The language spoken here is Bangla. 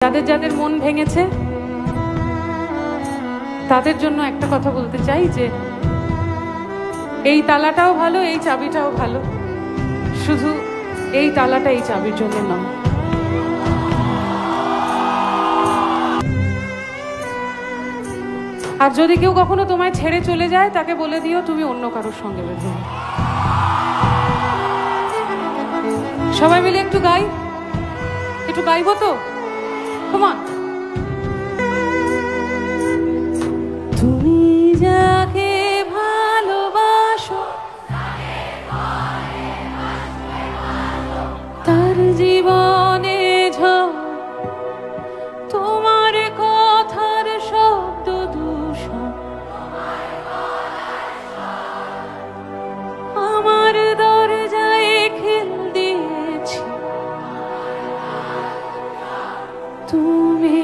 যাদের যাদের মন ভেঙেছে তাদের জন্য একটা কথা বলতে চাই যে এই তালাটাও ভালো, এই চাবিটাও ভালো, শুধু এই তালাটা এই চাবির জন্য নয়। আর যদি কেউ কখনো তোমায় ছেড়ে চলে যায় তাকে বলে দিও তুমি অন্য কারোর সঙ্গে বেঁধে। সবাই মিলে একটু গাই, একটু গাইবো তো? কমান। তুমি যাকে ভালোবাসো তার জীবনে ঝড়, তোমার কথার শব্দ দূষণ আমার দরজায় খিল দিয়েছি তুমি।